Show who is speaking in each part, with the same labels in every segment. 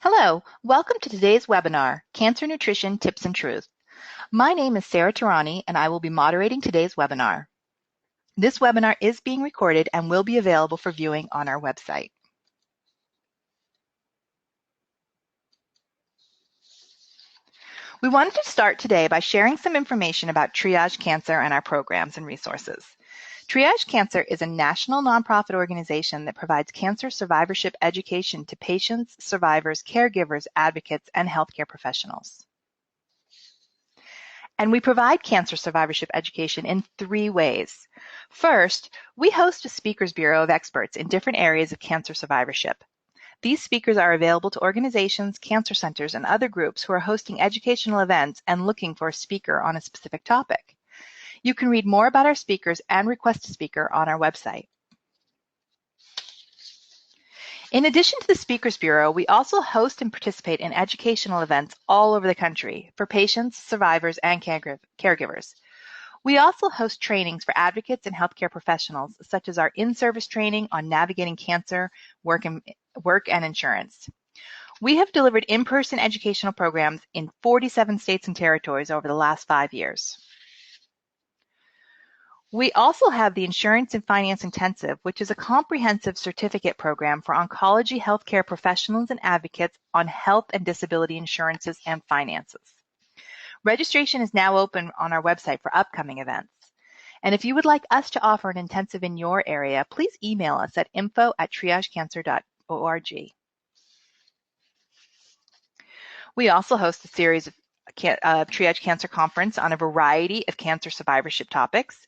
Speaker 1: Hello, welcome to today's webinar, Cancer Nutrition Tips and Truth. My name is Sarah Tarani and I will be moderating today's webinar. This webinar is being recorded and will be available for viewing on our website. We wanted to start today by sharing some information about Triage Cancer and our programs and resources. Triage Cancer is a national nonprofit organization that provides cancer survivorship education to patients, survivors, caregivers, advocates, and healthcare professionals. And we provide cancer survivorship education in 3 ways. First, we host a speakers bureau of experts in different areas of cancer survivorship. These speakers are available to organizations, cancer centers, and other groups who are hosting educational events and looking for a speaker on a specific topic. You can read more about our speakers and request a speaker on our website. In addition to the Speakers Bureau, we also host and participate in educational events all over the country for patients, survivors, and caregivers. We also host trainings for advocates and healthcare professionals, such as our in-service training on navigating cancer, work, and insurance. We have delivered in-person educational programs in 47 states and territories over the last 5 years. We also have the Insurance and Finance Intensive, which is a comprehensive certificate program for oncology healthcare professionals and advocates on health and disability insurances and finances. Registration is now open on our website for upcoming events. And if you would like us to offer an intensive in your area, please email us at info@triagecancer.org. We also host a series of Triage Cancer Conference on a variety of cancer survivorship topics.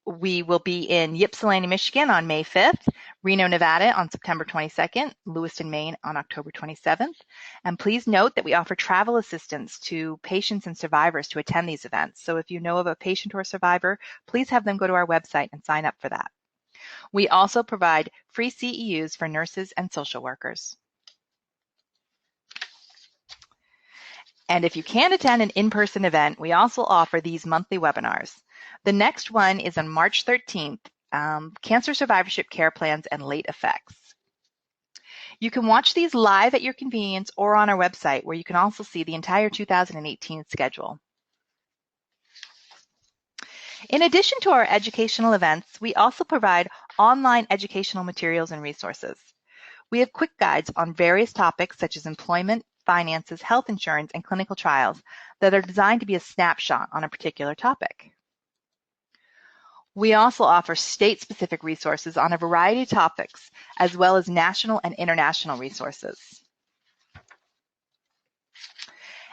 Speaker 1: We will be in Ypsilanti, Michigan on May 5th, Reno, Nevada on September 22nd, Lewiston, Maine on October 27th. And please note that we offer travel assistance to patients and survivors to attend these events. So if you know of a patient or a survivor, please have them go to our website and sign up for that. We also provide free CEUs for nurses and social workers. And if you can't attend an in-person event, we also offer these monthly webinars. The next one is on March 13th, Cancer Survivorship Care Plans and Late Effects. You can watch these live at your convenience or on our website, where you can also see the entire 2018 schedule. In addition to our educational events, we also provide online educational materials and resources. We have quick guides on various topics such as employment, finances, health insurance, and clinical trials that are designed to be a snapshot on a particular topic. We also offer state-specific resources on a variety of topics, as well as national and international resources.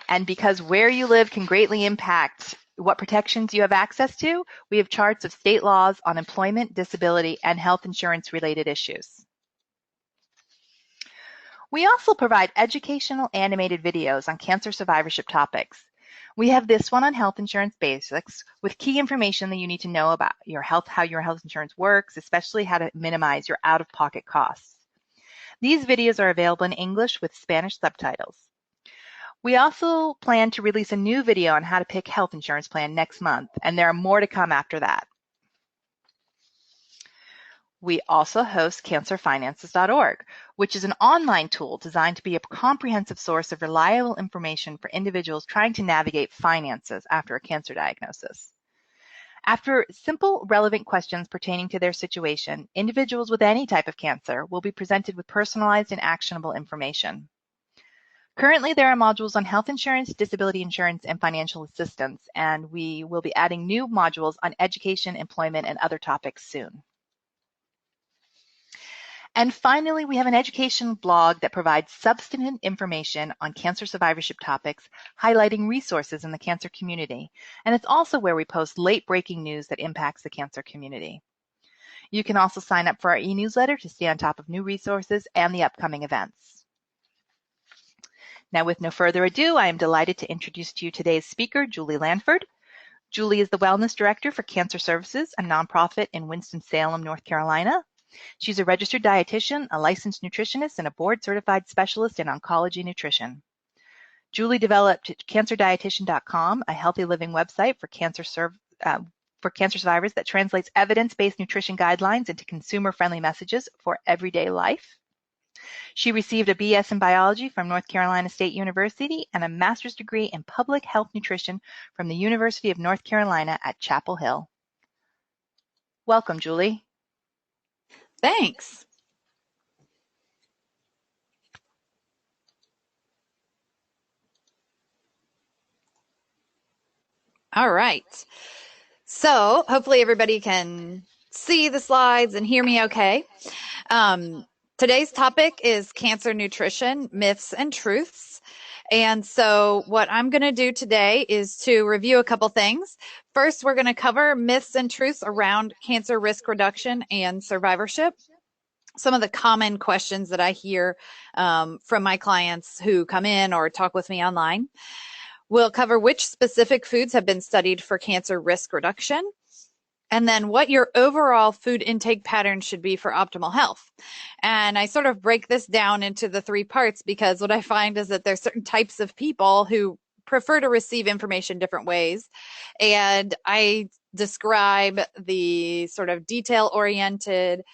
Speaker 1: And because where you live can greatly impact what protections you have access to, we have charts of state laws on employment, disability, and health insurance-related issues. We also provide educational animated videos on cancer survivorship topics. We have this one on health insurance basics with key information that you need to know about your health, how your health insurance works, especially how to minimize your out-of-pocket costs. These videos are available in English with Spanish subtitles. We also plan to release a new video on how to pick health insurance plan next month, and there are more to come after that. We also host cancerfinances.org, which is an online tool designed to be a comprehensive source of reliable information for individuals trying to navigate finances after a cancer diagnosis. After simple, relevant questions pertaining to their situation, individuals with any type of cancer will be presented with personalized and actionable information. Currently, there are modules on health insurance, disability insurance, and financial assistance, and we will be adding new modules on education, employment, and other topics soon. And finally, we have an education blog that provides substantive information on cancer survivorship topics, highlighting resources in the cancer community. And it's also where we post late-breaking news that impacts the cancer community. You can also sign up for our e-newsletter to stay on top of new resources and the upcoming events. Now, with no further ado, I am delighted to introduce to you today's speaker, Julie Lanford. Julie is the Wellness Director for Cancer Services, a nonprofit in Winston-Salem, North Carolina. She's a registered dietitian, a licensed nutritionist, and a board-certified specialist in oncology nutrition. Julie developed cancerdietitian.com, a healthy living website for cancer survivors that translates evidence-based nutrition guidelines into consumer-friendly messages for everyday life. She received a BS in biology from North Carolina State University and a master's degree in public health nutrition from the University of North Carolina at Chapel Hill. Welcome, Julie.
Speaker 2: Thanks. All right. So hopefully everybody can see the slides and hear me okay. Today's topic is cancer nutrition, myths and truths. And so what I'm going to do today is to review a couple things. First, we're going to cover myths and truths around cancer risk reduction and survivorship. Some of the common questions that I hear from my clients who come in or talk with me online. We'll cover which specific foods have been studied for cancer risk reduction, and then what your overall food intake pattern should be for optimal health. And I sort of break this down into the three parts because what I find is that there's certain types of people who prefer to receive information different ways. And I describe the sort of detail-oriented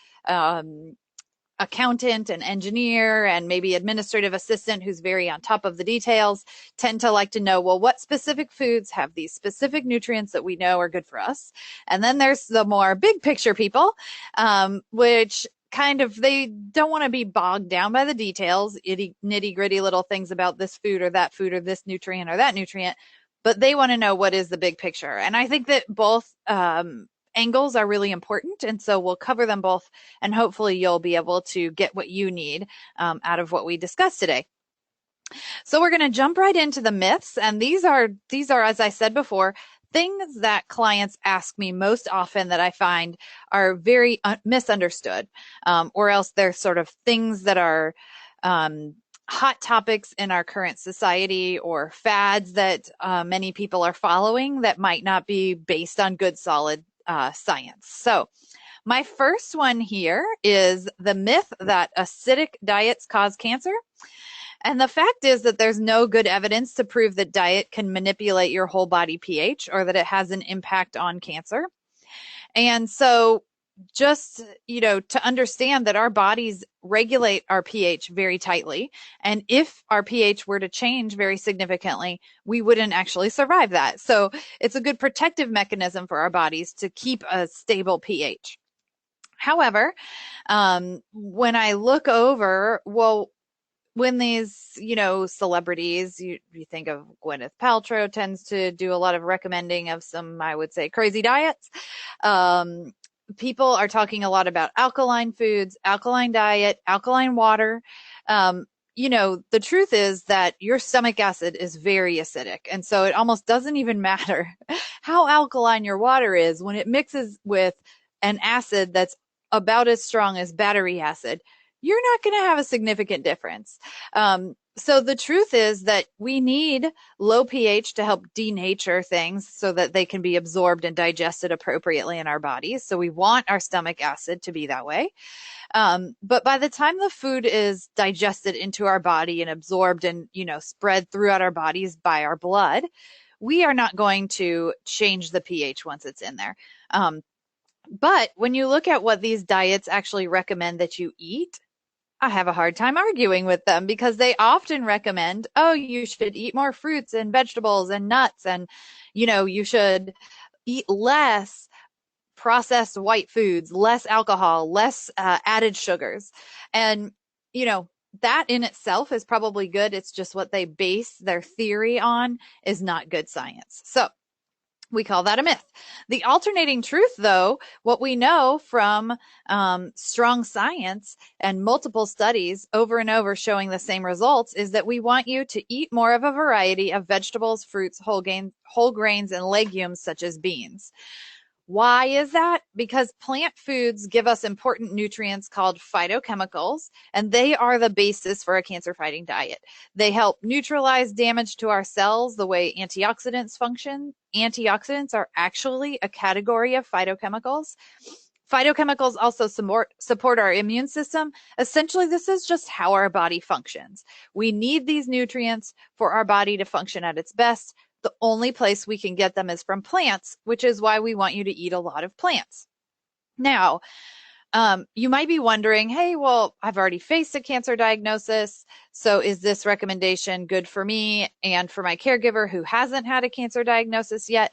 Speaker 2: accountant and engineer and maybe administrative assistant who's very on top of the details tend to like to know, well, what specific foods have these specific nutrients that we know are good for us? And then there's the more big picture people, which kind of, they don't want to be bogged down by the details, nitty gritty little things about this food or this nutrient or that nutrient, but they want to know what is the big picture. And I think that both angles are really important, and so we'll cover them both, and hopefully you'll be able to get what you need out of what we discussed today. So we're going to jump right into the myths, and these are, as I said before, things that clients ask me most often that I find are very misunderstood, or else they're sort of things that are hot topics in our current society or fads that many people are following that might not be based on good, solid science. So my first one here is the myth that acidic diets cause cancer. And the fact is that there's no good evidence to prove that diet can manipulate your whole body pH or that it has an impact on cancer. And so just, to understand that our bodies regulate our pH very tightly. And if our pH were to change very significantly, we wouldn't actually survive that. So it's a good protective mechanism for our bodies to keep a stable pH. However, when I look over, when these, celebrities, you think of Gwyneth Paltrow tends to do a lot of recommending of some, I would say, crazy diets. People are talking a lot about alkaline foods, alkaline diet, alkaline water. The truth is that your stomach acid is very acidic. And so it almost doesn't even matter how alkaline your water is when it mixes with an acid that's about as strong as battery acid. You're not going to have a significant difference. So the truth is that we need low pH to help denature things so that they can be absorbed and digested appropriately in our bodies. So we want our stomach acid to be that way. But by the time the food is digested into our body and absorbed and, spread throughout our bodies by our blood, we are not going to change the pH once it's in there. But when you look at what these diets actually recommend that you eat, I have a hard time arguing with them because they often recommend, you should eat more fruits and vegetables and nuts, and, you should eat less processed white foods, less alcohol, less added sugars. And, that in itself is probably good. It's just what they base their theory on is not good science. So we call that a myth. The alternating truth, though, what we know from strong science and multiple studies over and over showing the same results, is that we want you to eat more of a variety of vegetables, fruits, whole grains, and legumes such as beans. Why is that? Because plant foods give us important nutrients called phytochemicals, and they are the basis for a cancer-fighting diet. They help neutralize damage to our cells the way antioxidants function. Antioxidants are actually a category of phytochemicals. Phytochemicals also support our immune system. Essentially, this is just how our body functions. We need these nutrients for our body to function at its best. The only place we can get them is from plants, which is why we want you to eat a lot of plants. Now, You might be wondering, hey, well, I've already faced a cancer diagnosis. So is this recommendation good for me and for my caregiver who hasn't had a cancer diagnosis yet?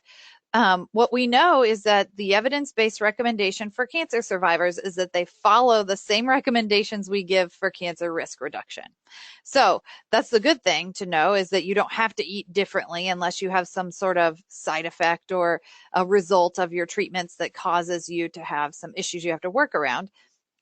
Speaker 2: What we know is that the evidence-based recommendation for cancer survivors is that they follow the same recommendations we give for cancer risk reduction. So that's the good thing to know, is that you don't have to eat differently unless you have some sort of side effect or a result of your treatments that causes you to have some issues you have to work around.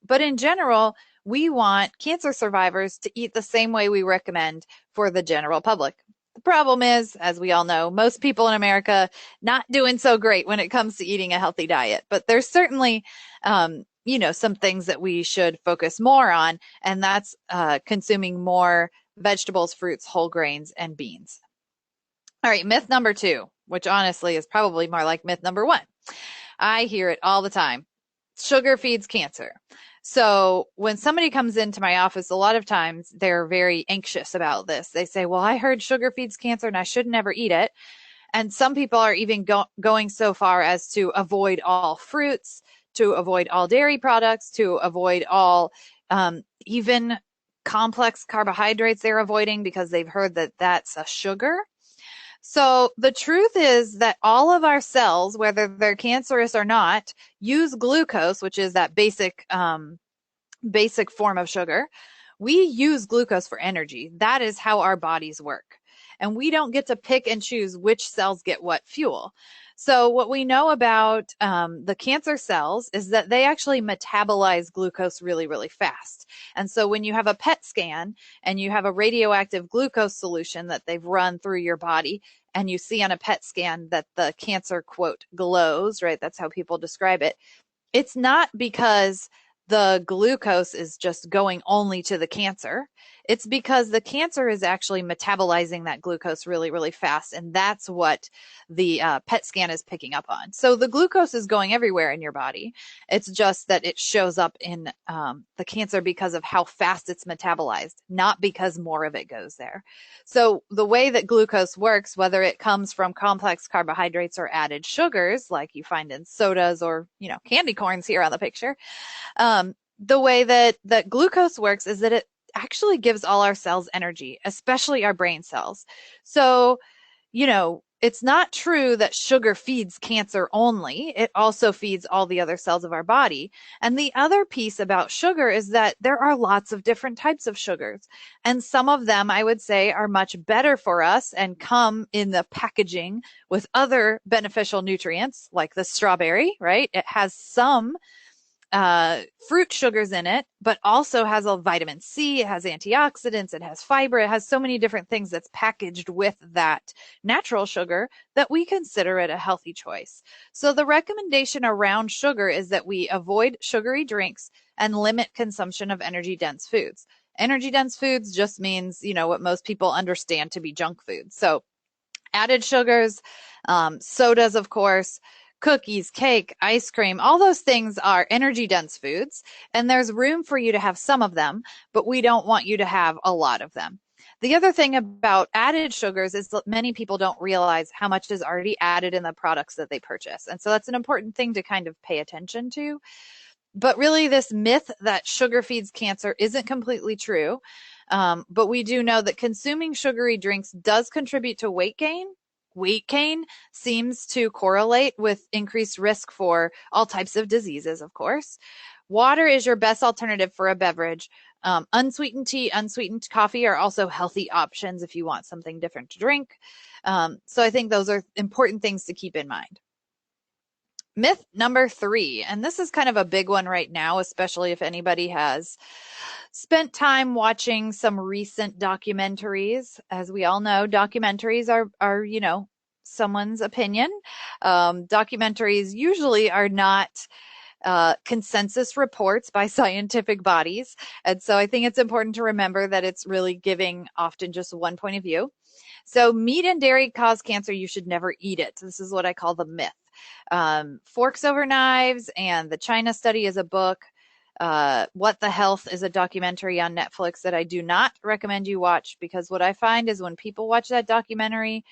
Speaker 2: But in general, we want cancer survivors to eat the same way we recommend for the general public. The problem is, as we all know, most people in America not doing so great when it comes to eating a healthy diet. But there's certainly, some things that we should focus more on, and that's consuming more vegetables, fruits, whole grains, and beans. All right, myth number 2, which honestly is probably more like myth number 1. I hear it all the time. Sugar feeds cancer. So when somebody comes into my office, a lot of times they're very anxious about this. They say, well, I heard sugar feeds cancer and I should never eat it. And some people are even going so far as to avoid all fruits, to avoid all dairy products, to avoid all even complex carbohydrates they're avoiding because they've heard that that's a sugar. So the truth is that all of our cells, whether they're cancerous or not, use glucose, which is that basic form of sugar. We use glucose for energy. That is how our bodies work. And we don't get to pick and choose which cells get what fuel. So what we know about the cancer cells is that they actually metabolize glucose really, really fast. And so when you have a PET scan and you have a radioactive glucose solution that they've run through your body, and you see on a PET scan that the cancer, quote, glows, right? That's how people describe it. It's not because the glucose is just going only to the cancer. It's because the cancer is actually metabolizing that glucose really, really fast. And that's what the PET scan is picking up on. So the glucose is going everywhere in your body. It's just that it shows up in the cancer because of how fast it's metabolized, not because more of it goes there. So the way that glucose works, whether it comes from complex carbohydrates or added sugars, like you find in sodas or, candy corns here on the picture, the way that glucose works is that it actually gives all our cells energy, especially our brain cells. So, it's not true that sugar feeds cancer only. It also feeds all the other cells of our body. And the other piece about sugar is that there are lots of different types of sugars. And some of them, I would say, are much better for us and come in the packaging with other beneficial nutrients, like the strawberry, right? It has some fruit sugars in it, but also has a vitamin C, it has antioxidants, it has fiber, it has so many different things that's packaged with that natural sugar that we consider it a healthy choice. So the recommendation around sugar is that we avoid sugary drinks and limit consumption of energy-dense foods. Energy-dense foods just means, what most people understand to be junk food. So added sugars, sodas, of course, cookies, cake, ice cream, all those things are energy dense foods, and there's room for you to have some of them, but we don't want you to have a lot of them. The other thing about added sugars is that many people don't realize how much is already added in the products that they purchase. And so that's an important thing to kind of pay attention to. But really, this myth that sugar feeds cancer isn't completely true. But we do know that consuming sugary drinks does contribute to weight gain. Weight gain seems to correlate with increased risk for all types of diseases, of course. Water is your best alternative for a beverage. Unsweetened tea, unsweetened coffee are also healthy options if you want something different to drink. So I think those are important things to keep in mind. Myth number 3, and this is kind of a big one right now, especially if anybody has spent time watching some recent documentaries. As we all know, documentaries are someone's opinion. Documentaries usually are not consensus reports by scientific bodies. And so I think it's important to remember that it's really giving often just one point of view. So meat and dairy cause cancer. You should never eat it. This is what I call the myth. Forks Over Knives and the China Study is a book. What the Health is a documentary on Netflix that I do not recommend you watch, because what I find is when people watch that documentary,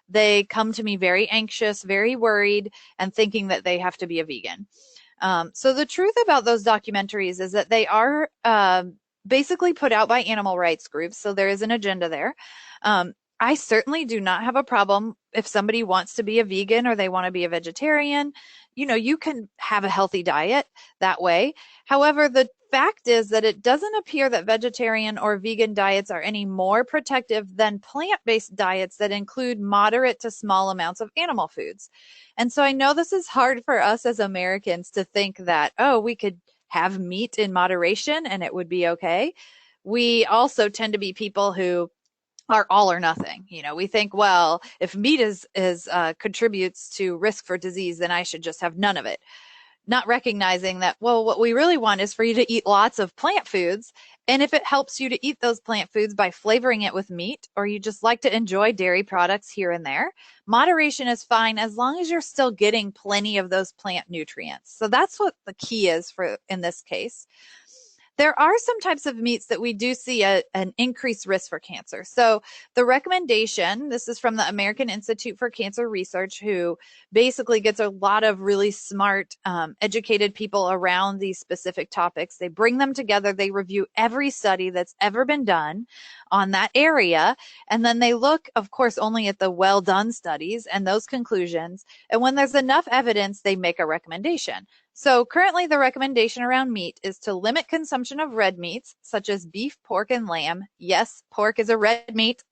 Speaker 2: they come to me very anxious, very worried, and thinking that they have to be a vegan. So the truth about those documentaries is that they are basically put out by animal rights groups. So there is an agenda there. I certainly do not have a problem if somebody wants to be a vegan or they want to be a vegetarian. You can have a healthy diet that way. However, the fact is that it doesn't appear that vegetarian or vegan diets are any more protective than plant-based diets that include moderate to small amounts of animal foods. And so I know this is hard for us as Americans to think that, oh, we could have meat in moderation and it would be okay. We also tend to be people who are all or nothing. We think, well, if meat is contributes to risk for disease, then I should just have none of it. Not recognizing that, well, what we really want is for you to eat lots of plant foods. And if it helps you to eat those plant foods by flavoring it with meat, or you just like to enjoy dairy products here and there, moderation is fine as long as you're still getting plenty of those plant nutrients. So that's what the key is for in this case. There are some types of meats that we do see an increased risk for cancer. So the recommendation, this is from the American Institute for Cancer Research, who basically gets a lot of really smart, educated people around these specific topics. They bring them together. They review every study that's ever been done on that area. And then they look, of course, only at the well-done studies and those conclusions. And when there's enough evidence, they make a recommendation. So currently the recommendation around meat is to limit consumption of red meats, such as beef, pork, and lamb. Yes, pork is a red meat.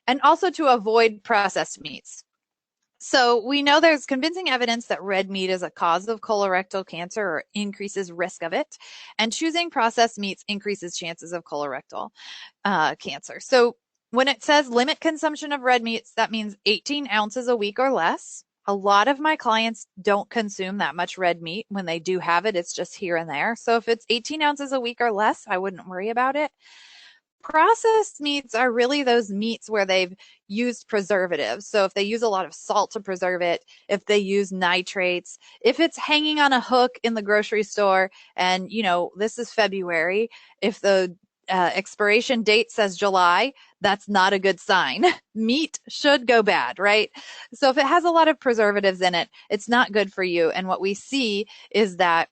Speaker 2: And also to avoid processed meats. So we know there's convincing evidence that red meat is a cause of colorectal cancer or increases risk of it. And choosing processed meats increases chances of colorectal cancer. So when it says limit consumption of red meats, that means 18 ounces a week or less. A lot of my clients don't consume that much red meat. When they do have it, it's just here and there. So if it's 18 ounces a week or less, I wouldn't worry about it. Processed meats are really those meats where they've used preservatives. So if they use a lot of salt to preserve it, if they use nitrates, if it's hanging on a hook in the grocery store and, this is February, if the expiration date says July, that's not a good sign. Meat should go bad, right? So if it has a lot of preservatives in it, it's not good for you. And what we see is that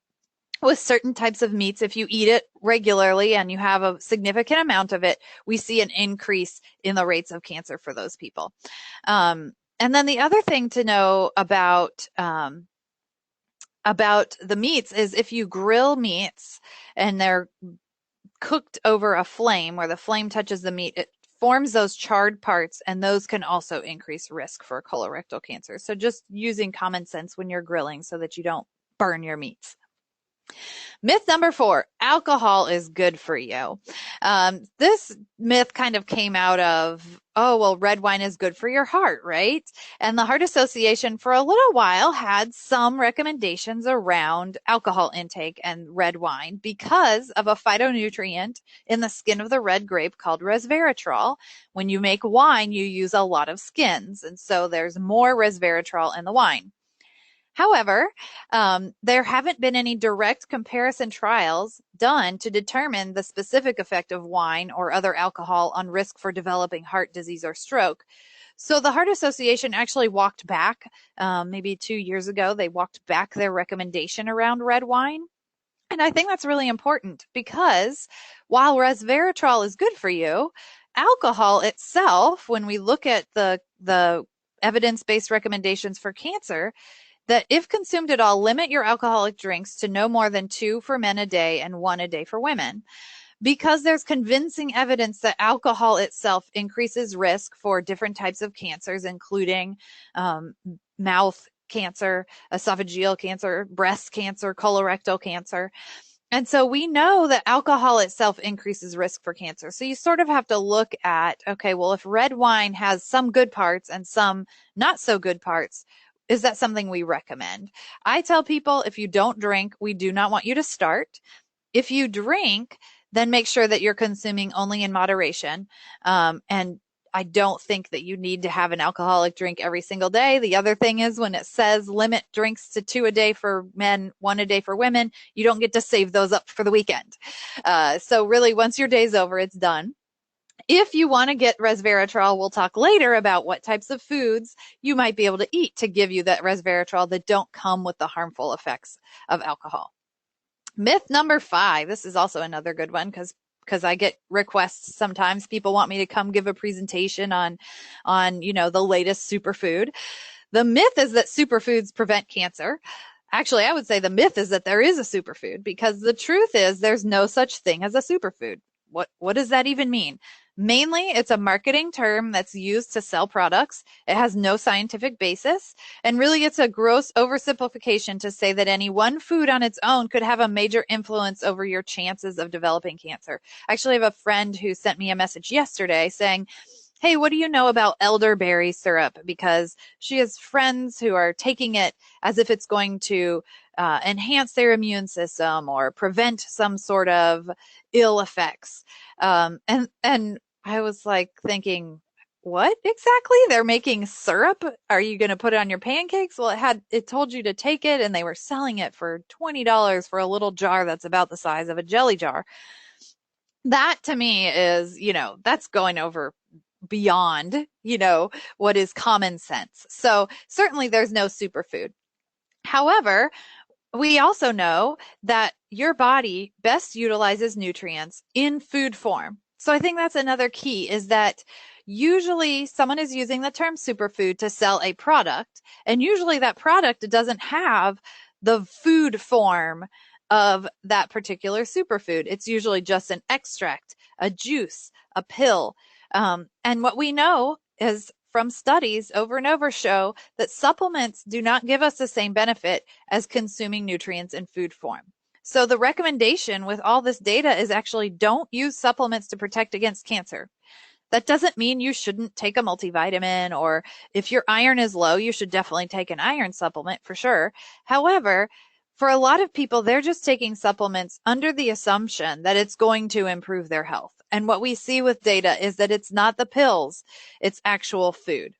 Speaker 2: with certain types of meats, if you eat it regularly and you have a significant amount of it, we see an increase in the rates of cancer for those people. And then the other thing to know about the meats is if you grill meats and they're cooked over a flame where the flame touches the meat, it forms those charred parts, and those can also increase risk for colorectal cancer. So just using common sense when you're grilling so that you don't burn your meats. Myth number 4, alcohol is good for you. This myth kind of came out of, red wine is good for your heart, right? And the Heart Association for a little while had some recommendations around alcohol intake and red wine because of a phytonutrient in the skin of the red grape called resveratrol. When you make wine, you use a lot of skins, and so there's more resveratrol in the wine. However, there haven't been any direct comparison trials done to determine the specific effect of wine or other alcohol on risk for developing heart disease or stroke. So the Heart Association actually walked back, maybe 2 years ago, they walked back their recommendation around red wine. And I think that's really important because while resveratrol is good for you, alcohol itself, when we look at the evidence-based recommendations for cancer, that if consumed at all, limit your alcoholic drinks to no more than 2 for men a day and 1 a day for women. Because there's convincing evidence that alcohol itself increases risk for different types of cancers, including mouth cancer, esophageal cancer, breast cancer, colorectal cancer. And so we know that alcohol itself increases risk for cancer. So you sort of have to look at, okay, well, if red wine has some good parts and some not so good parts, is that something we recommend? I tell people, if you don't drink, we do not want you to start. If you drink, then make sure that you're consuming only in moderation. And I don't think that you need to have an alcoholic drink every single day. The other thing is when it says limit drinks to 2 a day for men, 1 a day for women, you don't get to save those up for the weekend. So really, once your day's over, it's done. If you want to get resveratrol, we'll talk later about what types of foods you might be able to eat to give you that resveratrol that don't come with the harmful effects of alcohol. Myth number 5. This is also another good one because I get requests sometimes. People want me to come give a presentation on the latest superfood. The myth is that superfoods prevent cancer. Actually, I would say the myth is that there is a superfood, because the truth is there's no such thing as a superfood. What does that even mean? Mainly, it's a marketing term that's used to sell products. It has no scientific basis. And really, it's a gross oversimplification to say that any one food on its own could have a major influence over your chances of developing cancer. I actually have a friend who sent me a message yesterday saying, hey, what do you know about elderberry syrup? Because she has friends who are taking it as if it's going to enhance their immune system or prevent some sort of ill effects. And I was like thinking, what exactly? They're making syrup? Are you going to put it on your pancakes? Well, it told you to take it, and they were selling it for $20 for a little jar that's about the size of a jelly jar. That to me is, that's going over beyond, what is common sense. So certainly there's no superfood. However, we also know that your body best utilizes nutrients in food form. So I think that's another key, is that usually someone is using the term superfood to sell a product, and usually that product doesn't have the food form of that particular superfood. It's usually just an extract, a juice, a pill. And what we know is from studies over and over show that supplements do not give us the same benefit as consuming nutrients in food form. So the recommendation with all this data is actually don't use supplements to protect against cancer. That doesn't mean you shouldn't take a multivitamin, or if your iron is low, you should definitely take an iron supplement for sure. However, for a lot of people, they're just taking supplements under the assumption that it's going to improve their health. And what we see with data is that it's not the pills, it's actual food.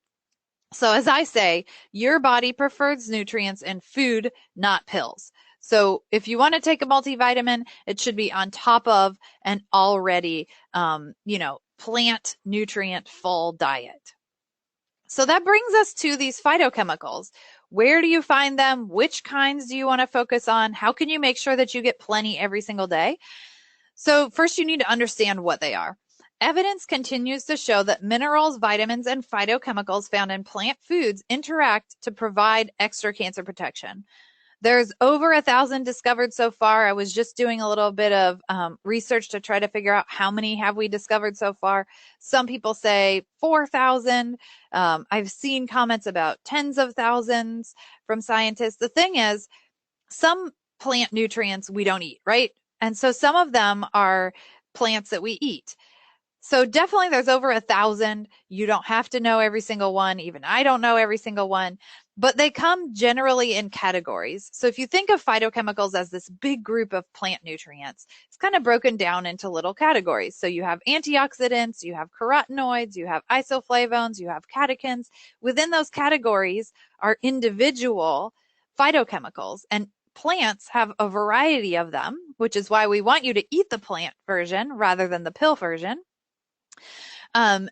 Speaker 2: So as I say, your body prefers nutrients in food, not pills. So if you want to take a multivitamin, it should be on top of an already, plant nutrient full diet. So that brings us to these phytochemicals. Where do you find them? Which kinds do you want to focus on? How can you make sure that you get plenty every single day? So first, you need to understand what they are. Evidence continues to show that minerals, vitamins, and phytochemicals found in plant foods interact to provide extra cancer protection. There's over 1,000 discovered so far. I was just doing a little bit of research to try to figure out how many have we discovered so far. Some people say 4,000. I've seen comments about tens of thousands from scientists. The thing is, some plant nutrients we don't eat, right? And so some of them are plants that we eat. So definitely there's over 1,000. You don't have to know every single one. Even I don't know every single one, but they come generally in categories. So if you think of phytochemicals as this big group of plant nutrients, it's kind of broken down into little categories. So you have antioxidants, you have carotenoids, you have isoflavones, you have catechins. Within those categories are individual phytochemicals, and plants have a variety of them, which is why we want you to eat the plant version rather than the pill version. And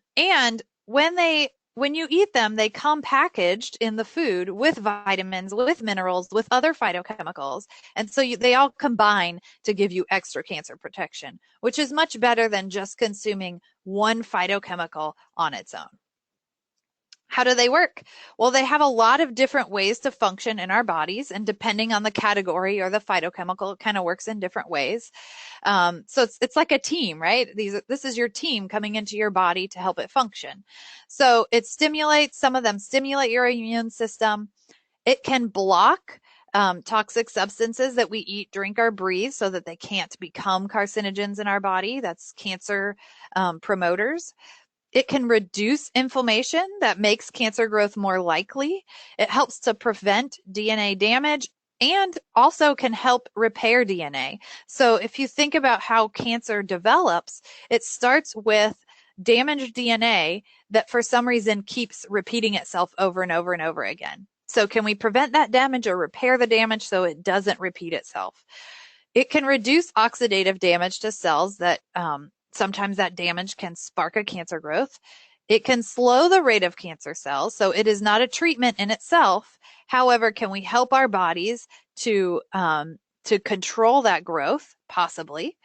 Speaker 2: when you eat them, they come packaged in the food with vitamins, with minerals, with other phytochemicals. And so they all combine to give you extra cancer protection, which is much better than just consuming one phytochemical on its own. How do they work? Well, they have a lot of different ways to function in our bodies, and depending on the category or the phytochemical, it kind of works in different ways. So it's like a team, right? This is your team coming into your body to help it function. So some of them stimulate your immune system. It can block toxic substances that we eat, drink, or breathe so that they can't become carcinogens in our body. That's cancer promoters. It can reduce inflammation that makes cancer growth more likely. It helps to prevent DNA damage and also can help repair DNA. So if you think about how cancer develops, it starts with damaged DNA that for some reason keeps repeating itself over and over and over again. So can we prevent that damage or repair the damage so it doesn't repeat itself? It can reduce oxidative damage to cells that sometimes that damage can spark a cancer growth. It can slow the rate of cancer cells, so it is not a treatment in itself. However, can we help our bodies to control that growth? Possibly.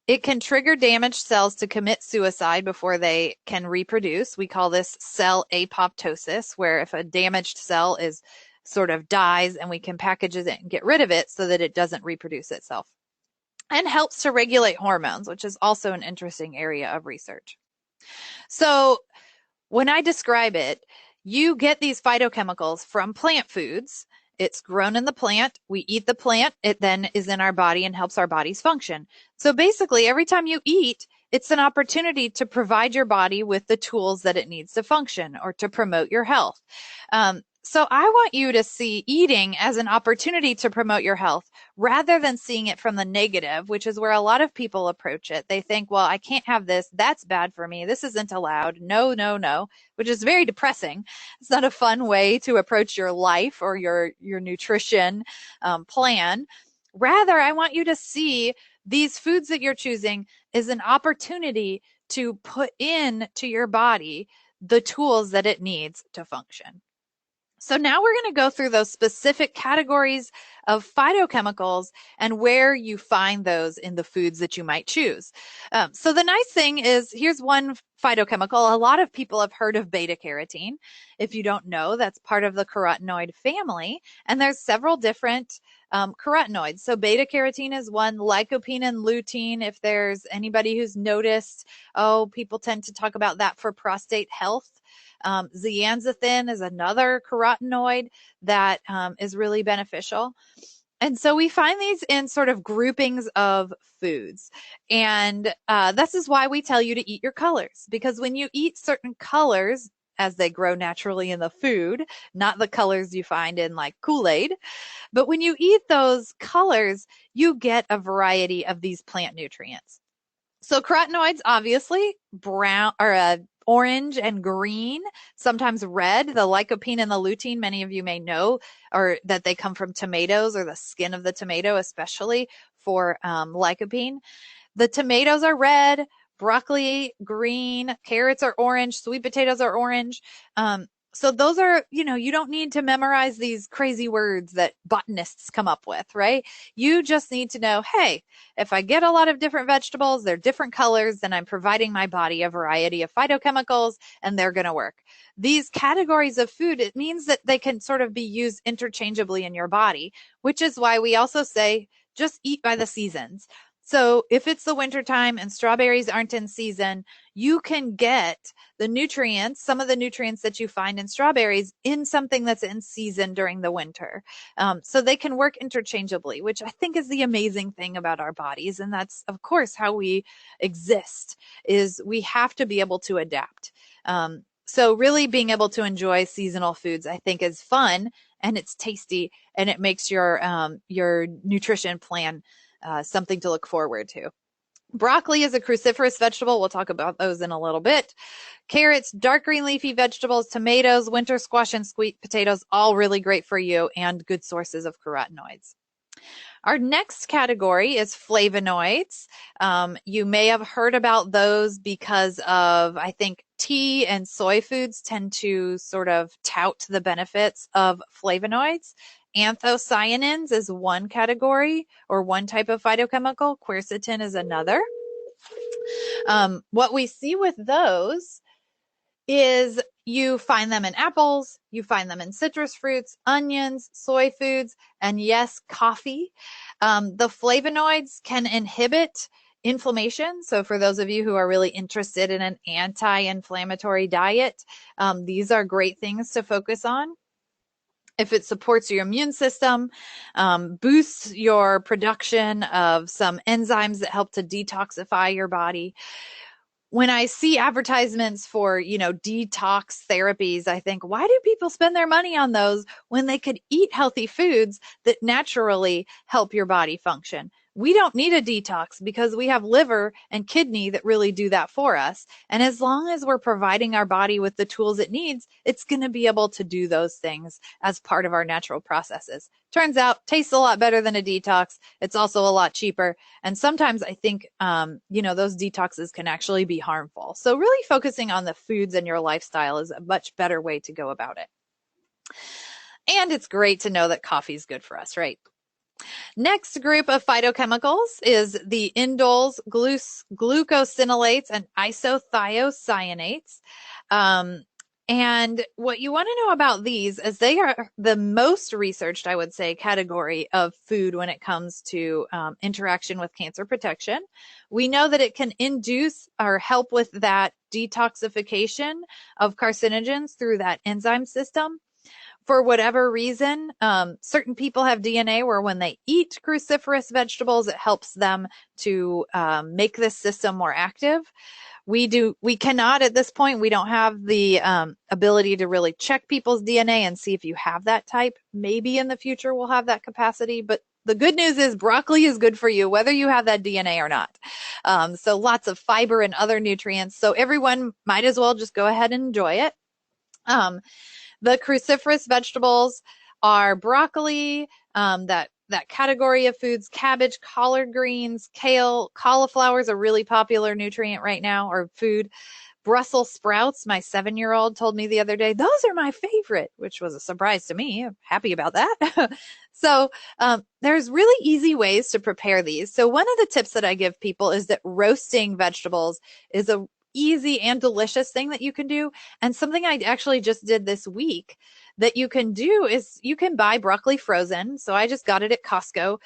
Speaker 2: It can trigger damaged cells to commit suicide before they can reproduce. We call this cell apoptosis, where if a damaged cell is sort of dies and we can package it and get rid of it so that it doesn't reproduce itself. And helps to regulate hormones, which is also an interesting area of research. So when I describe it, you get these phytochemicals from plant foods. It's grown in the plant. We eat the plant. It then is in our body and helps our bodies function. So basically, every time you eat, it's an opportunity to provide your body with the tools that it needs to function or to promote your health. So I want you to see eating as an opportunity to promote your health rather than seeing it from the negative, which is where a lot of people approach it. They think, well, I can't have this. That's bad for me. This isn't allowed. No, no, no, which is very depressing. It's not a fun way to approach your life or your nutrition plan. Rather, I want you to see these foods that you're choosing as an opportunity to put in to your body the tools that it needs to function. So now we're going to go through those specific categories of phytochemicals and where you find those in the foods that you might choose. So the nice thing is, here's one phytochemical. A lot of people have heard of beta carotene. If you don't know, that's part of the carotenoid family, and there's several different carotenoids. So beta carotene is one, lycopene and lutein. If there's anybody who's noticed, people tend to talk about that for prostate health. Zeaxanthin is another carotenoid that is really beneficial. And so we find these in sort of groupings of foods. And this is why we tell you to eat your colors, because when you eat certain colors, as they grow naturally in the food, not the colors you find in like Kool-Aid, but when you eat those colors, you get a variety of these plant nutrients. So carotenoids, obviously, brown or orange and green, sometimes red. The lycopene and the lutein, many of you may know, or that they come from tomatoes or the skin of the tomato, especially for lycopene. The tomatoes are red, broccoli green, carrots are orange, sweet potatoes are orange. So those are, you don't need to memorize these crazy words that botanists come up with, right? You just need to know, hey, if I get a lot of different vegetables, they're different colors, then I'm providing my body a variety of phytochemicals and they're going to work. These categories of food, it means that they can sort of be used interchangeably in your body, which is why we also say just eat by the seasons. So if it's the wintertime and strawberries aren't in season, you can get the nutrients, some of the nutrients that you find in strawberries, in something that's in season during the winter. So they can work interchangeably, which I think is the amazing thing about our bodies. And that's, of course, how we exist, is we have to be able to adapt. So really being able to enjoy seasonal foods, I think, is fun, and it's tasty, and it makes your nutrition plan something to look forward to. Broccoli is a cruciferous vegetable. We'll talk about those in a little bit. Carrots, dark green leafy vegetables, tomatoes, winter squash, and sweet potatoes, all really great for you and good sources of carotenoids. Our next category is flavonoids. You may have heard about those because of, I think, tea and soy foods tend to sort of tout the benefits of flavonoids. Anthocyanins is one category or one type of phytochemical. Quercetin is another. What we see with those is you find them in apples, you find them in citrus fruits, onions, soy foods, and yes, coffee. The flavonoids can inhibit inflammation. So for those of you who are really interested in an anti-inflammatory diet, these are great things to focus on. If it supports your immune system, boosts your production of some enzymes that help to detoxify your body. When I see advertisements for, detox therapies, I think, why do people spend their money on those when they could eat healthy foods that naturally help your body function? We don't need a detox because we have liver and kidney that really do that for us. And as long as we're providing our body with the tools it needs, it's going to be able to do those things as part of our natural processes. Turns out, tastes a lot better than a detox. It's also a lot cheaper. And sometimes I think, those detoxes can actually be harmful. So really focusing on the foods in your lifestyle is a much better way to go about it. And it's great to know that coffee is good for us, right? Next group of phytochemicals is the indoles, glucosinolates, and isothiocyanates. And what you want to know about these is they are the most researched, I would say, category of food when it comes to interaction with cancer protection. We know that it can induce or help with that detoxification of carcinogens through that enzyme system. For whatever reason, certain people have DNA where when they eat cruciferous vegetables, it helps them to make this system more active. We cannot at this point, we don't have the ability to really check people's DNA and see if you have that type. Maybe in the future we'll have that capacity, but the good news is broccoli is good for you, whether you have that DNA or not. So lots of fiber and other nutrients. So everyone might as well just go ahead and enjoy it. The cruciferous vegetables are broccoli, that category of foods, cabbage, collard greens, kale, cauliflower is a really popular nutrient right now, or food. Brussels sprouts, my 7-year-old told me the other day, those are my favorite, which was a surprise to me. I'm happy about that. So there's really easy ways to prepare these. So one of the tips that I give people is that roasting vegetables is a easy and delicious thing that you can do. And something I actually just did this week that you can do is you can buy broccoli frozen. So I just got it at Costco,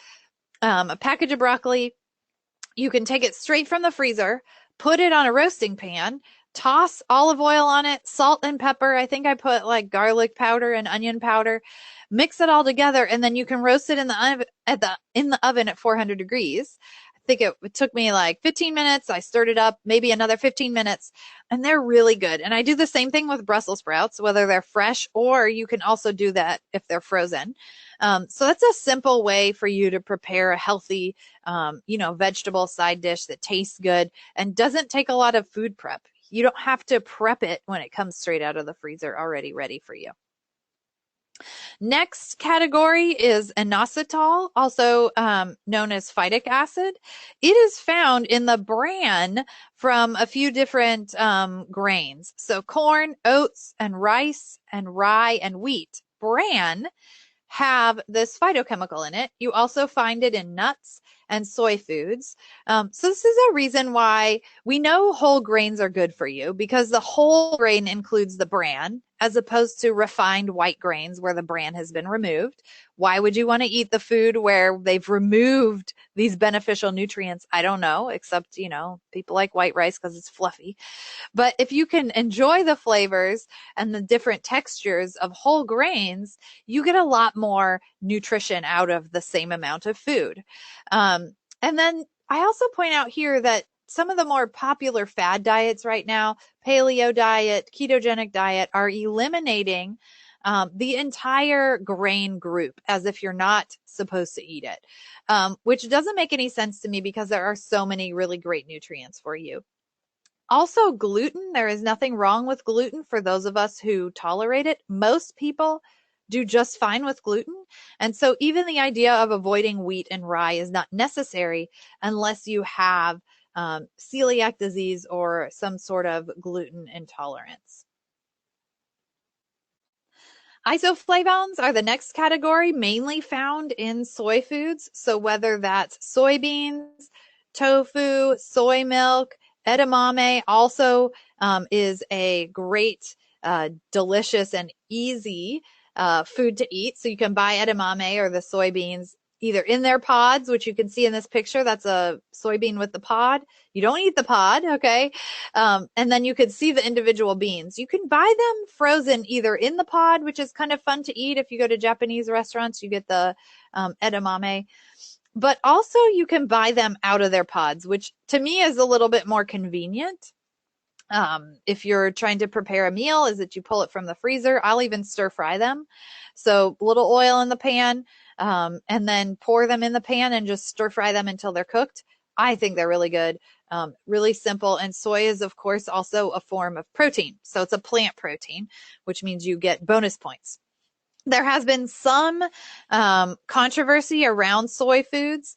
Speaker 2: a package of broccoli. You can take it straight from the freezer, put it on a roasting pan, toss olive oil on it, salt and pepper. I think I put like garlic powder and onion powder, mix it all together. And then you can roast it in the oven at 400 degrees. I think it took me like 15 minutes. I stirred it up, maybe another 15 minutes, and they're really good. And I do the same thing with Brussels sprouts, whether they're fresh or you can also do that if they're frozen. So that's a simple way for you to prepare a healthy, vegetable side dish that tastes good and doesn't take a lot of food prep. You don't have to prep it when it comes straight out of the freezer already ready for you. Next category is inositol, also known as phytic acid. It is found in the bran from a few different grains. So corn, oats, and rice, and rye, and wheat. Bran have this phytochemical in it. You also find it in nuts and soy foods. So this is a reason why we know whole grains are good for you, because the whole grain includes the bran as opposed to refined white grains where the bran has been removed. Why would you want to eat the food where they've removed these beneficial nutrients? I don't know, except, people like white rice because it's fluffy. But if you can enjoy the flavors and the different textures of whole grains, you get a lot more nutrition out of the same amount of food. And then I also point out here that some of the more popular fad diets right now, paleo diet, ketogenic diet, are eliminating the entire grain group as if you're not supposed to eat it, which doesn't make any sense to me because there are so many really great nutrients for you. Also, gluten, there is nothing wrong with gluten for those of us who tolerate it. Most people do just fine with gluten. And so even the idea of avoiding wheat and rye is not necessary unless you have celiac disease or some sort of gluten intolerance. Isoflavones are the next category, mainly found in soy foods. So whether that's soybeans, tofu, soy milk, edamame also is a great, delicious, and easy food to eat. So you can buy edamame or the soybeans either in their pods, which you can see in this picture. That's a soybean with the pod. You don't eat the pod, okay? And then you could see the individual beans. You can buy them frozen either in the pod, which is kind of fun to eat. If you go to Japanese restaurants, you get the edamame. But also you can buy them out of their pods, which to me is a little bit more convenient. If you're trying to prepare a meal, is that you pull it from the freezer. I'll even stir fry them. So a little oil in the pan, and then pour them in the pan and just stir fry them until they're cooked. I think they're really good, really simple. And soy is, of course, also a form of protein. So it's a plant protein, which means you get bonus points. There has been some controversy around soy foods,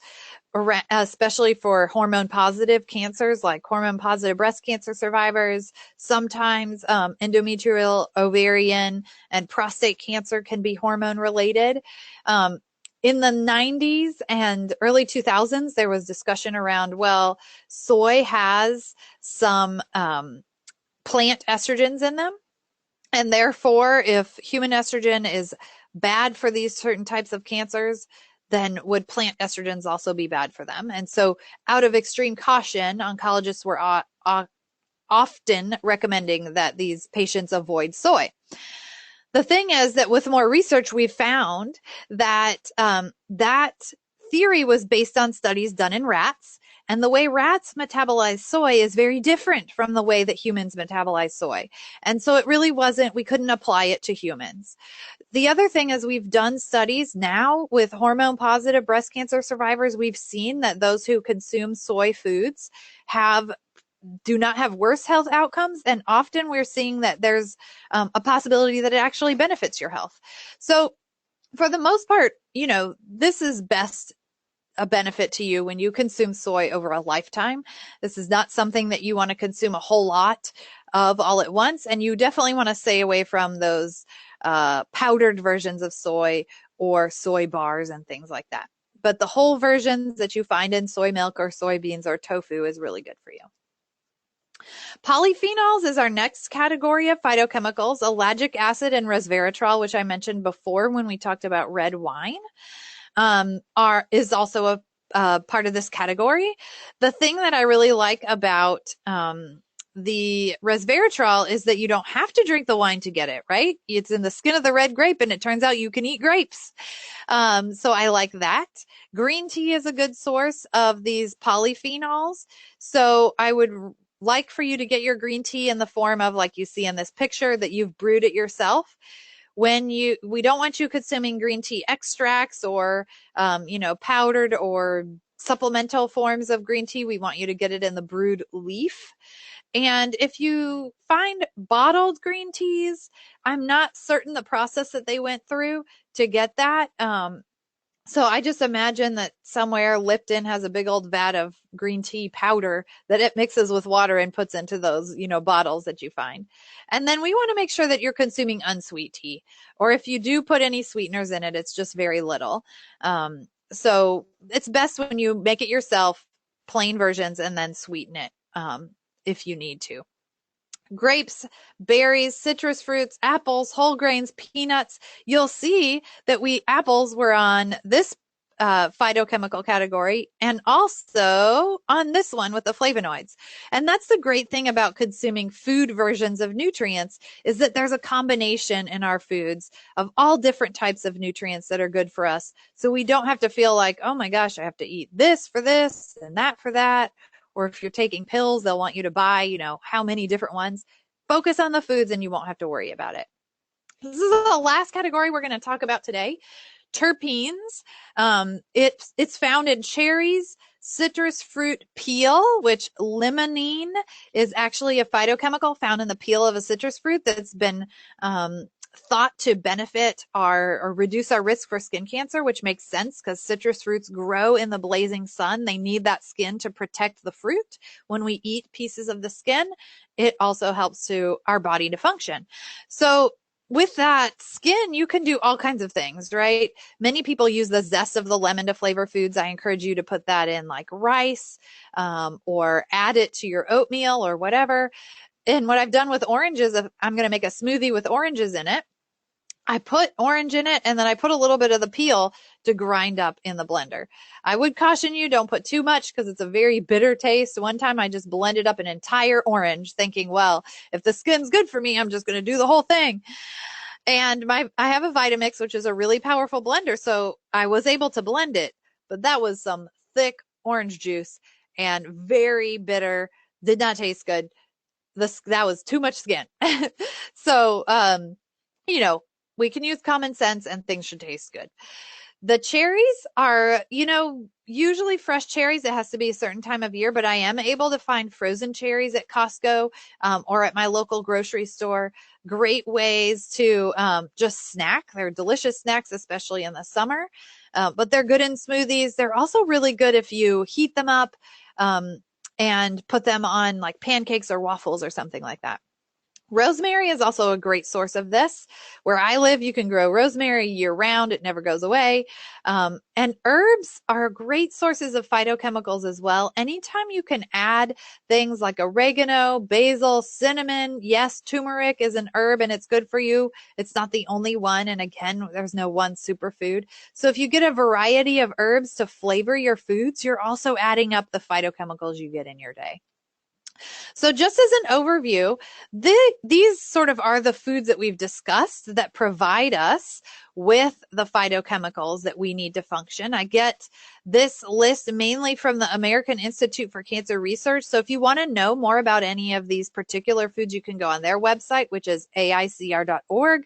Speaker 2: especially for hormone positive cancers like hormone positive breast cancer survivors. Sometimes endometrial, ovarian, and prostate cancer can be hormone related. In the 90s and early 2000s, there was discussion around, well, soy has some plant estrogens in them. And therefore, if human estrogen is bad for these certain types of cancers, then would plant estrogens also be bad for them? And so, out of extreme caution, oncologists were often recommending that these patients avoid soy. The thing is that with more research, we found that that theory was based on studies done in rats. And the way rats metabolize soy is very different from the way that humans metabolize soy. And so it really wasn't, we couldn't apply it to humans. The other thing is we've done studies now with hormone positive breast cancer survivors. We've seen that those who consume soy foods do not have worse health outcomes. And often we're seeing that there's a possibility that it actually benefits your health. So for the most part, this is best a benefit to you when you consume soy over a lifetime. This is not something that you want to consume a whole lot of all at once. And you definitely want to stay away from those powdered versions of soy or soy bars and things like that. But the whole versions that you find in soy milk or soybeans or tofu is really good for you. Polyphenols is our next category of phytochemicals. Ellagic acid and resveratrol, which I mentioned before when we talked about red wine, is also a part of this category. The thing that I really like about the resveratrol is that you don't have to drink the wine to get it, right? It's in the skin of the red grape, and it turns out you can eat grapes. So I like that. Green tea is a good source of these polyphenols. So I would like for you to get your green tea in the form of, like you see in this picture, that you've brewed it yourself. We don't want you consuming green tea extracts or, powdered or supplemental forms of green tea. We want you to get it in the brewed leaf. And if you find bottled green teas, I'm not certain the process that they went through to get that. So I just imagine that somewhere Lipton has a big old vat of green tea powder that it mixes with water and puts into those, bottles that you find. And then we want to make sure that you're consuming unsweet tea, or if you do put any sweeteners in it, it's just very little. So it's best when you make it yourself, plain versions, and then sweeten it if you need to. Grapes, berries, citrus fruits, apples, whole grains, peanuts. You'll see that apples were on this phytochemical category and also on this one with the flavonoids. And that's the great thing about consuming food versions of nutrients, is that there's a combination in our foods of all different types of nutrients that are good for us. So we don't have to feel like, oh my gosh, I have to eat this for this and that for that. Or if you're taking pills, they'll want you to buy, how many different ones. Focus on the foods and you won't have to worry about it. This is the last category we're going to talk about today. Terpenes. It's found in cherries, citrus fruit peel, which limonene is actually a phytochemical found in the peel of a citrus fruit that's been thought to benefit or reduce our risk for skin cancer, which makes sense because citrus fruits grow in the blazing sun. They need that skin to protect the fruit. When we eat pieces of the skin, it also helps our body to function. So with that skin, you can do all kinds of things, right? Many people use the zest of the lemon to flavor foods. I encourage you to put that in like rice or add it to your oatmeal or whatever. And what I've done with oranges, I'm going to make a smoothie with oranges in it. I put orange in it, and then I put a little bit of the peel to grind up in the blender. I would caution you, don't put too much because it's a very bitter taste. One time I just blended up an entire orange thinking, well, if the skin's good for me, I'm just going to do the whole thing. And I have a Vitamix, which is a really powerful blender, so I was able to blend it, but that was some thick orange juice and very bitter, did not taste good. That was too much skin. So, we can use common sense and things should taste good. The cherries are, usually fresh cherries. It has to be a certain time of year, but I am able to find frozen cherries at Costco or at my local grocery store. Great ways to just snack. They're delicious snacks, especially in the summer, but they're good in smoothies. They're also really good if you heat them up and put them on like pancakes or waffles or something like that. Rosemary is also a great source of this. Where I live, you can grow rosemary year round. It never goes away. And herbs are great sources of phytochemicals as well. Anytime you can add things like oregano, basil, cinnamon. Yes, turmeric is an herb and it's good for you. It's not the only one. And again, there's no one superfood. So if you get a variety of herbs to flavor your foods, you're also adding up the phytochemicals you get in your day. So just as an overview, these sort of are the foods that we've discussed that provide us with the phytochemicals that we need to function. I get this list mainly from the American Institute for Cancer Research. So if you want to know more about any of these particular foods, you can go on their website, which is aicr.org.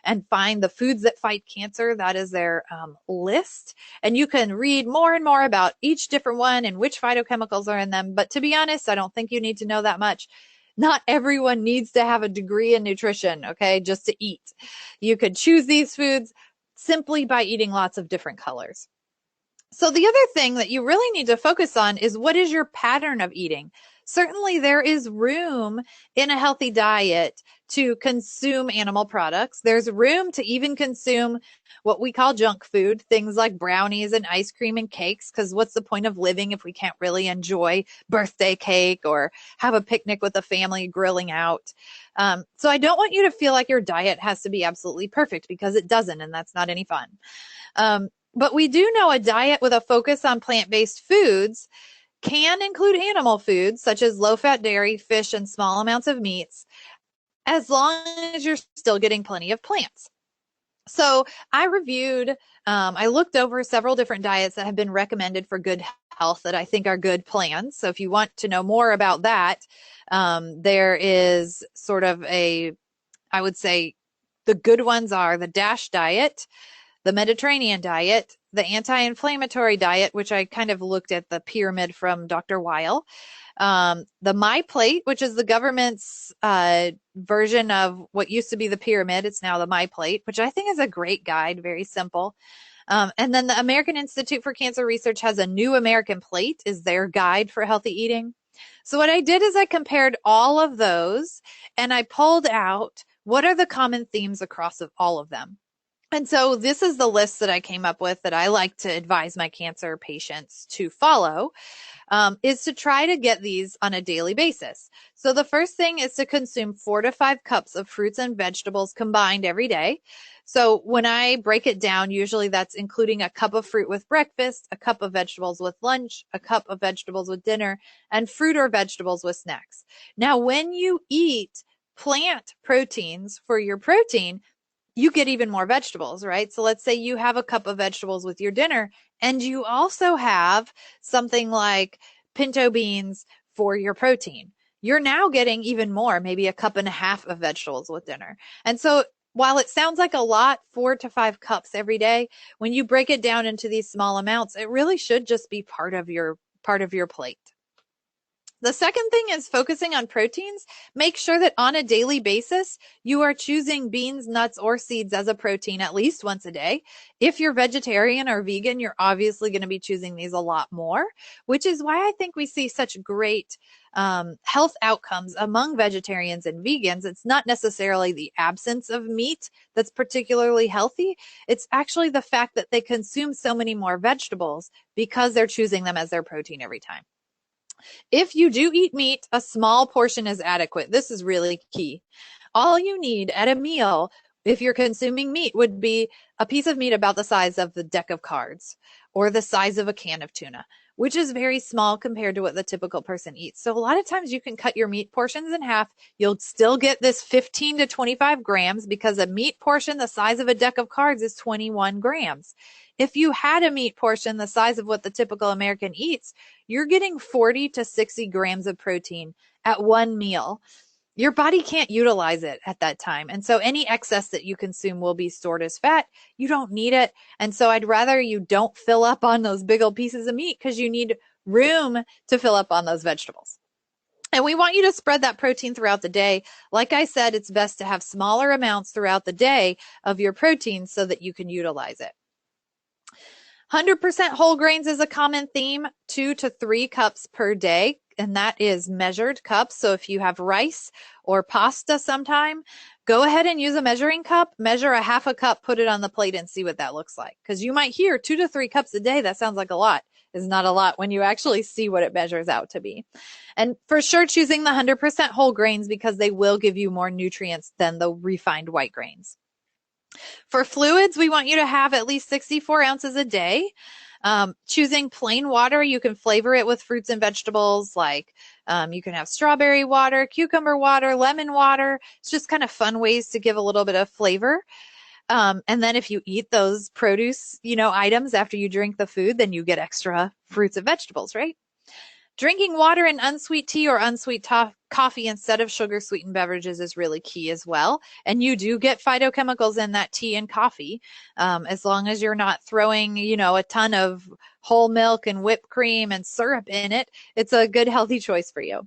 Speaker 2: And find the foods that fight cancer. That is their list. And you can read more and more about each different one and which phytochemicals are in them. But to be honest, I don't think you need to know that much. Not everyone needs to have a degree in nutrition, okay, just to eat. You could choose these foods simply by eating lots of different colors. So the other thing that you really need to focus on is what is your pattern of eating? Certainly there is room in a healthy diet to consume animal products. There's room to even consume what we call junk food, things like brownies and ice cream and cakes, because what's the point of living if we can't really enjoy birthday cake or have a picnic with the family grilling out? So I don't want you to feel like your diet has to be absolutely perfect, because it doesn't, and that's not any fun. But we do know a diet with a focus on plant-based foods can include animal foods such as low-fat dairy, fish, and small amounts of meats, as long as you're still getting plenty of plants. So I looked over several different diets that have been recommended for good health that I think are good plans. So if you want to know more about that, there is sort of I would say the good ones are the DASH diet, the Mediterranean diet, the anti-inflammatory diet, which I kind of looked at the pyramid from Dr. Weil, the MyPlate, which is the government's version of what used to be the pyramid. It's now the MyPlate, which I think is a great guide, very simple. And then the American Institute for Cancer Research has a New American Plate, is their guide for healthy eating. So what I did is I compared all of those and I pulled out what are the common themes across of all of them. And so this is the list that I came up with that I like to advise my cancer patients to follow, is to try to get these on a daily basis. So the first thing is to consume 4 to 5 cups of fruits and vegetables combined every day. So when I break it down, usually that's including a cup of fruit with breakfast, a cup of vegetables with lunch, a cup of vegetables with dinner, and fruit or vegetables with snacks. Now, when you eat plant proteins for your protein, you get even more vegetables, right? So let's say you have a cup of vegetables with your dinner and you also have something like pinto beans for your protein. You're now getting even more, maybe a cup and a half of vegetables with dinner. And so while it sounds like a lot, 4 to 5 cups every day, when you break it down into these small amounts, it really should just be part of your plate. The second thing is focusing on proteins. Make sure that on a daily basis, you are choosing beans, nuts, or seeds as a protein at least once a day. If you're vegetarian or vegan, you're obviously going to be choosing these a lot more, which is why I think we see such great health outcomes among vegetarians and vegans. It's not necessarily the absence of meat that's particularly healthy. It's actually the fact that they consume so many more vegetables because they're choosing them as their protein every time. If you do eat meat, a small portion is adequate. This is really key. All you need at a meal, if you're consuming meat, would be a piece of meat about the size of the deck of cards or the size of a can of tuna, which is very small compared to what the typical person eats. So a lot of times you can cut your meat portions in half. You'll still get this 15 to 25 grams because a meat portion the size of a deck of cards is 21 grams. If you had a meat portion the size of what the typical American eats, you're getting 40 to 60 grams of protein at one meal. your body can't utilize it at that time. And so any excess that you consume will be stored as fat. You don't need it. And so I'd rather you don't fill up on those big old pieces of meat because you need room to fill up on those vegetables. And we want you to spread that protein throughout the day. Like I said, it's best to have smaller amounts throughout the day of your protein so that you can utilize it. 100% whole grains is a common theme, 2 to 3 cups per day, and that is measured cups. So if you have rice or pasta sometime, go ahead and use a measuring cup, measure a half a cup, put it on the plate and see what that looks like. Because you might hear 2 to 3 cups a day. That sounds like a lot. Is not a lot when you actually see what it measures out to be. And for sure, choosing the 100% whole grains because they will give you more nutrients than the refined white grains. For fluids, we want you to have at least 64 ounces a day. Choosing plain water, you can flavor it with fruits and vegetables like you can have strawberry water, cucumber water, lemon water. It's just kind of fun ways to give a little bit of flavor. And then if you eat those produce, items after you drink the food, then you get extra fruits and vegetables, right? Drinking water and unsweet tea or unsweet coffee instead of sugar sweetened beverages is really key as well. And you do get phytochemicals in that tea and coffee, as long as you're not throwing, a ton of whole milk and whipped cream and syrup in it. It's a good healthy choice for you.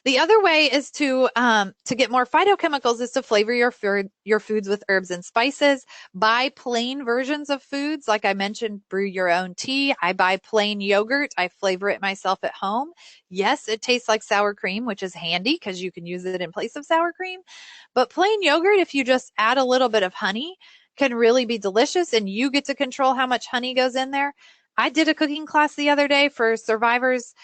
Speaker 2: The other way is to get more phytochemicals is to flavor your foods with herbs and spices. Buy plain versions of foods. Like I mentioned, brew your own tea. I buy plain yogurt. I flavor it myself at home. Yes, it tastes like sour cream, which is handy because you can use it in place of sour cream. But plain yogurt, if you just add a little bit of honey, can really be delicious, and you get to control how much honey goes in there. I did a cooking class the other day for survivors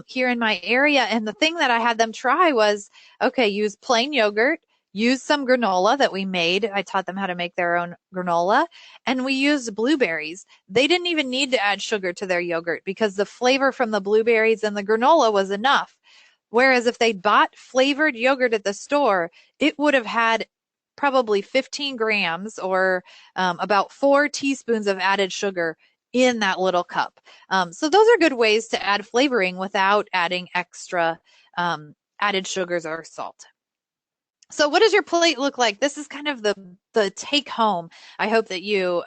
Speaker 2: here in my area, and the thing that I had them try was, okay, use plain yogurt, use some granola that we made. I taught them how to make their own granola, and we used blueberries. They didn't even need to add sugar to their yogurt because the flavor from the blueberries and the granola was enough. Whereas if they bought flavored yogurt at the store, it would have had probably 15 grams or about 4 teaspoons of added sugar in that little cup. So those are good ways to add flavoring without adding extra added sugars or salt. So what does your plate look like? This is kind of the take home I hope that you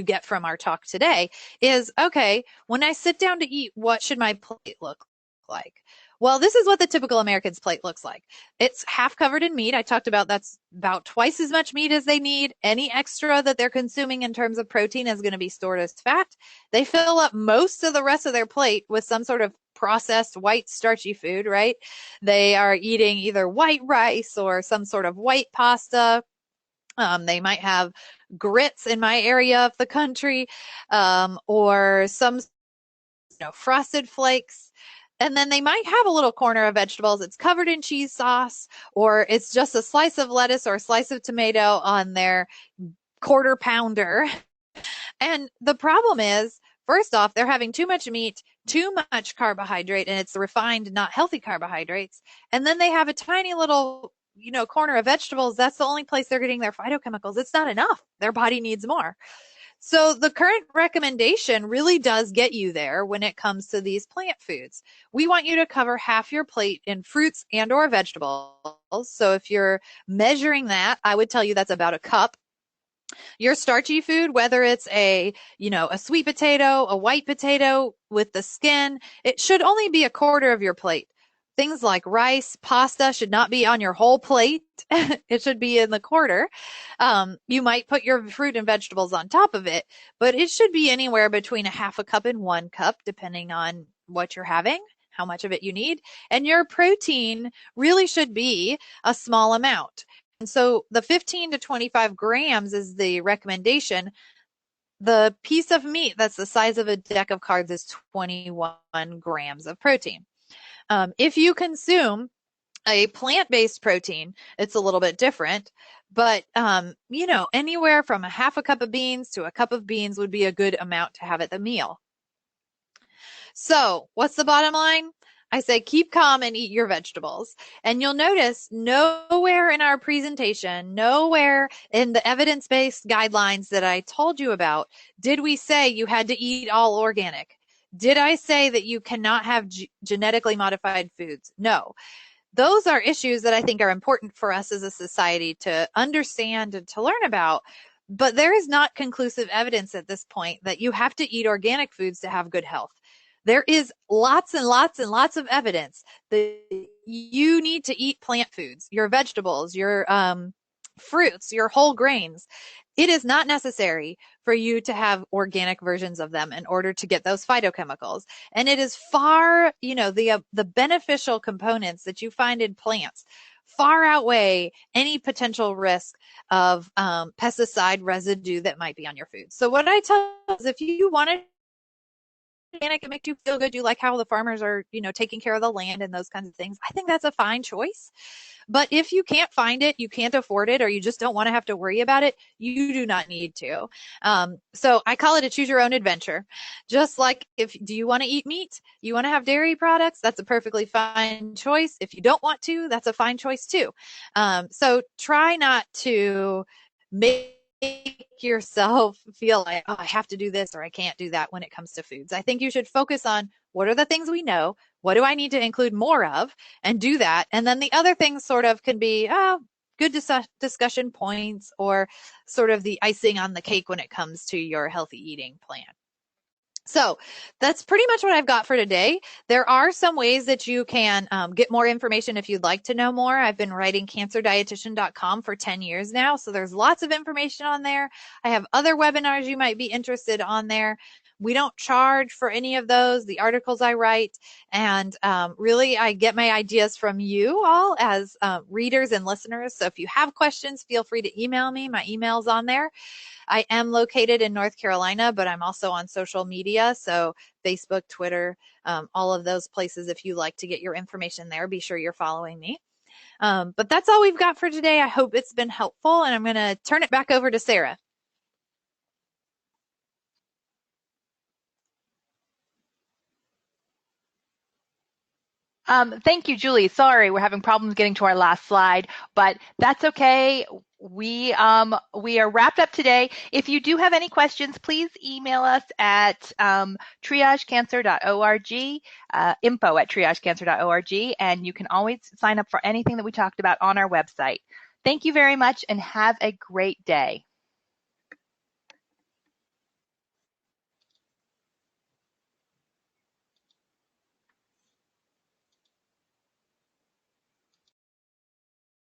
Speaker 2: get from our talk today is, okay, when I sit down to eat, what should my plate look like? Well, this is what the typical American's plate looks like. It's half covered in meat. I talked about that's about twice as much meat as they need. Any extra that they're consuming in terms of protein is going to be stored as fat. They fill up most of the rest of their plate with some sort of processed white starchy food, right? They are eating either white rice or some sort of white pasta. They might have grits in my area of the country, or some frosted flakes. And then they might have a little corner of vegetables. It's covered in cheese sauce, or it's just a slice of lettuce or a slice of tomato on their quarter pounder. And the problem is, first off, they're having too much meat, too much carbohydrate, and it's refined, not healthy carbohydrates. And then they have a tiny little, corner of vegetables. That's the only place they're getting their phytochemicals. It's not enough. Their body needs more. So the current recommendation really does get you there when it comes to these plant foods. We want you to cover half your plate in fruits and or vegetables. So if you're measuring that, I would tell you that's about a cup. Your starchy food, whether it's a sweet potato, a white potato with the skin, it should only be a quarter of your plate. Things like rice, pasta should not be on your whole plate. It should be in the quarter. You might put your fruit and vegetables on top of it, but it should be anywhere between a half a cup and 1 cup, depending on what you're having, how much of it you need. And your protein really should be a small amount. And so the 15 to 25 grams is the recommendation. The piece of meat that's the size of a deck of cards is 21 grams of protein. If you consume a plant-based protein, it's a little bit different, but anywhere from a half a cup of beans to a cup of beans would be a good amount to have at the meal. So what's the bottom line? I say keep calm and eat your vegetables. And you'll notice nowhere in our presentation, nowhere in the evidence-based guidelines that I told you about, did we say you had to eat all organic. Did I say that you cannot have genetically modified foods? No. Those are issues that I think are important for us as a society to understand and to learn about. But there is not conclusive evidence at this point that you have to eat organic foods to have good health. There is lots and lots and lots of evidence that you need to eat plant foods, your vegetables, your fruits, your whole grains. It is not necessary for you to have organic versions of them in order to get those phytochemicals. And it is far, the beneficial components that you find in plants far outweigh any potential risk of pesticide residue that might be on your food. So what I tell you is if you want to organic, it makes you feel good. You like how the farmers are, taking care of the land and those kinds of things. I think that's a fine choice. But if you can't find it, you can't afford it, or you just don't want to have to worry about it, you do not need to. So I call it a choose your own adventure. Just like do you want to eat meat? You want to have dairy products? That's a perfectly fine choice. If you don't want to, that's a fine choice too. So try not to make yourself feel like, oh, I have to do this or I can't do that when it comes to foods. I think you should focus on what are the things we know? What do I need to include more of? And do that. And then the other things sort of can be, good discussion points or sort of the icing on the cake when it comes to your healthy eating plan. So that's pretty much what I've got for today. There are some ways that you can get more information if you'd like to know more. I've been writing cancerdietitian.com for 10 years now, so there's lots of information on there. I have other webinars you might be interested on there. We don't charge for any of those, the articles I write, and really I get my ideas from you all as readers and listeners. So if you have questions, feel free to email me. My email's on there. I am located in North Carolina, but I'm also on social media. So Facebook, Twitter, all of those places. If you like to get your information there, be sure you're following me. But that's all we've got for today. I hope it's been helpful, and I'm going to turn it back over to Sarah.
Speaker 1: Thank you, Julie. Sorry, we're having problems getting to our last slide, but that's okay. We are wrapped up today. If you do have any questions, please email us at triagecancer.org, info@triagecancer.org, and you can always sign up for anything that we talked about on our website. Thank you very much and have a great day.